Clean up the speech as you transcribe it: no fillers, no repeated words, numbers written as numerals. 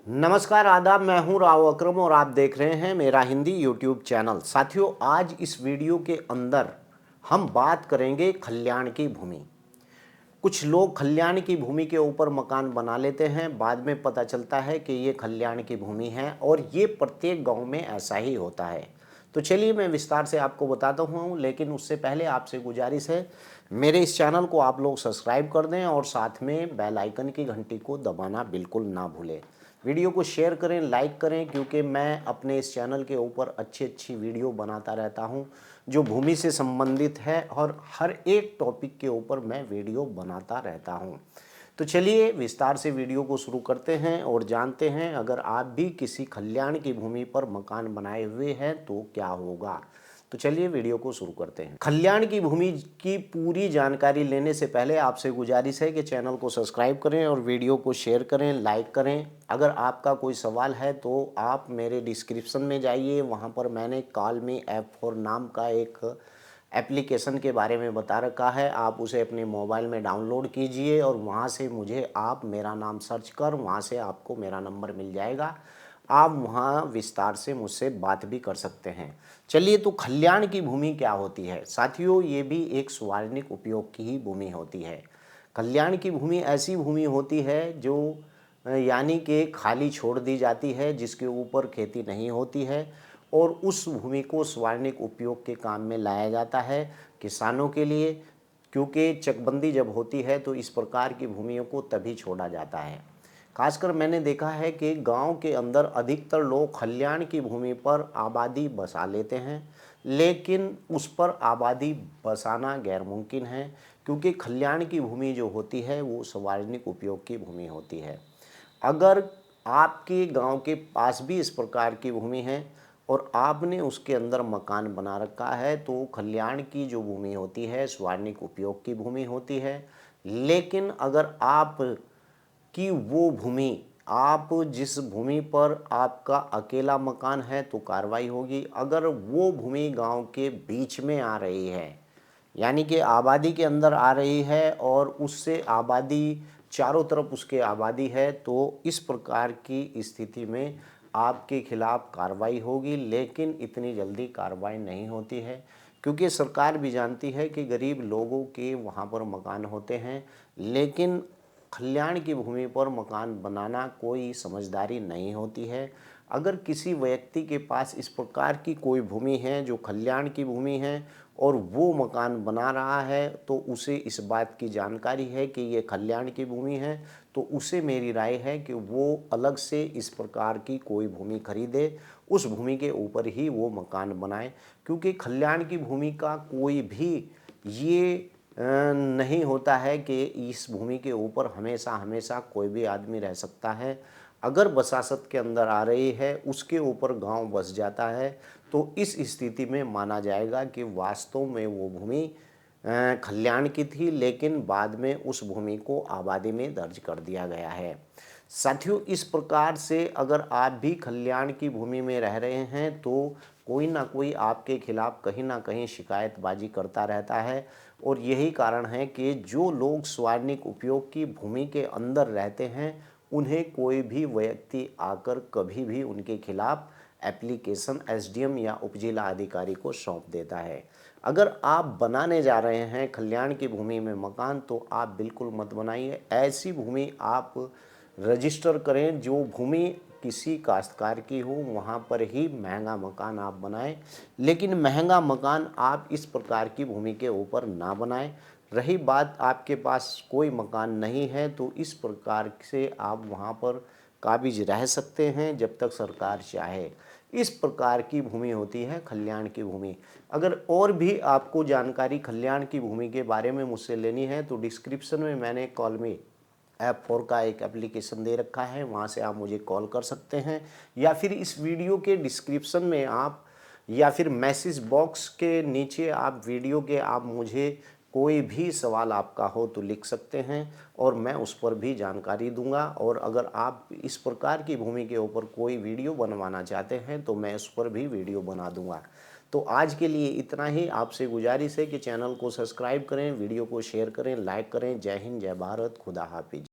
नमस्कार आदाब, मैं हूं राव अकरम और आप देख रहे हैं मेरा हिंदी यूट्यूब चैनल। साथियों, आज इस वीडियो के अंदर हम बात करेंगे खल्याण की भूमि। कुछ लोग खल्याण की भूमि के ऊपर मकान बना लेते हैं, बाद में पता चलता है कि ये खल्याण की भूमि है और ये प्रत्येक गांव में ऐसा ही होता है। तो चलिए मैं विस्तार से आपको बताता हूँ, लेकिन उससे पहले आपसे गुजारिश है, मेरे इस चैनल को आप लोग सब्सक्राइब कर दें और साथ में बेल आइकन की घंटी को दबाना बिल्कुल ना भूलें। वीडियो को शेयर करें, लाइक करें, क्योंकि मैं अपने इस चैनल के ऊपर अच्छी अच्छी वीडियो बनाता रहता हूं जो भूमि से संबंधित है और हर एक टॉपिक के ऊपर मैं वीडियो बनाता रहता हूं। तो चलिए विस्तार से वीडियो को शुरू करते हैं और जानते हैं अगर आप भी किसी खल्याण की भूमि पर मकान बनाए हुए हैं तो क्या होगा। तो चलिए वीडियो को शुरू करते हैं। खल्याण की भूमि की पूरी जानकारी लेने से पहले आपसे गुजारिश है कि चैनल को सब्सक्राइब करें और वीडियो को शेयर करें, लाइक करें। अगर आपका कोई सवाल है तो आप मेरे डिस्क्रिप्शन में जाइए, वहाँ पर मैंने कॉल मी ऐप फॉर नाम का एक एप्लीकेशन के बारे में बता रखा है। आप उसे अपने मोबाइल में डाउनलोड कीजिए और वहाँ से मुझे आप मेरा नाम सर्च कर वहाँ से आपको मेरा नंबर मिल जाएगा। आप वहाँ विस्तार से मुझसे बात भी कर सकते हैं। चलिए, तो खल्याण की भूमि क्या होती है साथियों? ये भी एक सार्वजनिक उपयोग की ही भूमि होती है। कल्याण की भूमि ऐसी भूमि होती है जो यानी कि खाली छोड़ दी जाती है, जिसके ऊपर खेती नहीं होती है और उस भूमि को सार्वजनिक उपयोग के काम में लाया जाता है किसानों के लिए। क्योंकि चकबंदी जब होती है तो इस प्रकार की भूमियों को तभी छोड़ा जाता है। खासकर मैंने देखा है कि गांव के अंदर अधिकतर लोग खल्याण की भूमि पर आबादी बसा लेते हैं, लेकिन उस पर आबादी बसाना गैर मुमकिन है, क्योंकि खल्याण की भूमि जो होती है वो सार्वजनिक उपयोग की भूमि होती है। अगर आपके गांव के पास भी इस प्रकार की भूमि है और आपने उसके अंदर मकान बना रखा है तो खल्याण की जो भूमि होती है सार्वजनिक उपयोग की भूमि होती है। लेकिन अगर आप कि वो भूमि, आप जिस भूमि पर आपका अकेला मकान है तो कार्रवाई होगी। अगर वो भूमि गांव के बीच में आ रही है, यानी कि आबादी के अंदर आ रही है और उससे आबादी चारों तरफ उसके आबादी है, तो इस प्रकार की स्थिति में आपके खिलाफ कार्रवाई होगी। लेकिन इतनी जल्दी कार्रवाई नहीं होती है, क्योंकि सरकार भी जानती है कि गरीब लोगों के वहाँ पर मकान होते हैं। लेकिन खल्याण की भूमि पर मकान बनाना कोई समझदारी नहीं होती है। अगर किसी व्यक्ति के पास इस प्रकार की कोई भूमि है जो खल्याण की भूमि है और वो मकान बना रहा है, तो उसे इस बात की जानकारी है कि ये खल्याण की भूमि है, तो उसे मेरी राय है कि वो अलग से इस प्रकार की कोई भूमि खरीदे, उस भूमि के ऊपर ही वो मकान बनाए। क्योंकि खल्याण की भूमि का कोई भी ये नहीं होता है कि इस भूमि के ऊपर हमेशा हमेशा कोई भी आदमी रह सकता है। अगर वसासत के अंदर आ रही है, उसके ऊपर गांव बस जाता है, तो इस स्थिति में माना जाएगा कि वास्तव में वो भूमि खल्याण की थी, लेकिन बाद में उस भूमि को आबादी में दर्ज कर दिया गया है। साथियों, इस प्रकार से अगर आप भी खल्याण की भूमि में रह रहे हैं तो कोई ना कोई आपके खिलाफ कहीं ना कहीं शिकायतबाजी करता रहता है। और यही कारण है कि जो लोग सार्वजनिक उपयोग की भूमि के अंदर रहते हैं, उन्हें कोई भी व्यक्ति आकर कभी भी उनके खिलाफ एप्लीकेशन एसडीएम या उपजिला अधिकारी को सौंप देता है। अगर आप बनाने जा रहे हैं खल्याण की भूमि में मकान, तो आप बिल्कुल मत बनाइए। ऐसी भूमि आप रजिस्टर करें जो भूमि किसी काश्तकार की हो, वहाँ पर ही महंगा मकान आप बनाएं। लेकिन महंगा मकान आप इस प्रकार की भूमि के ऊपर ना बनाएं। रही बात आपके पास कोई मकान नहीं है, तो इस प्रकार से आप वहाँ पर काबिज रह सकते हैं जब तक सरकार चाहे। इस प्रकार की भूमि होती है खल्याण की भूमि। अगर और भी आपको जानकारी खल्याण की भूमि के बारे में मुझसे लेनी है तो डिस्क्रिप्शन में मैंने कॉल मी ऐप फोर का एक एप्लीकेशन दे रखा है, वहाँ से आप मुझे कॉल कर सकते हैं, या फिर इस वीडियो के डिस्क्रिप्शन में आप या फिर मैसेज बॉक्स के नीचे आप वीडियो के आप मुझे कोई भी सवाल आपका हो तो लिख सकते हैं और मैं उस पर भी जानकारी दूंगा। और अगर आप इस प्रकार की भूमि के ऊपर कोई वीडियो बनवाना चाहते हैं तो मैं उस पर भी वीडियो बना दूंगा। तो आज के लिए इतना ही। आपसे गुजारिश है कि चैनल को सब्सक्राइब करें, वीडियो को शेयर करें, लाइक करें। जय हिंद, जय भारत, खुदा हाफिज।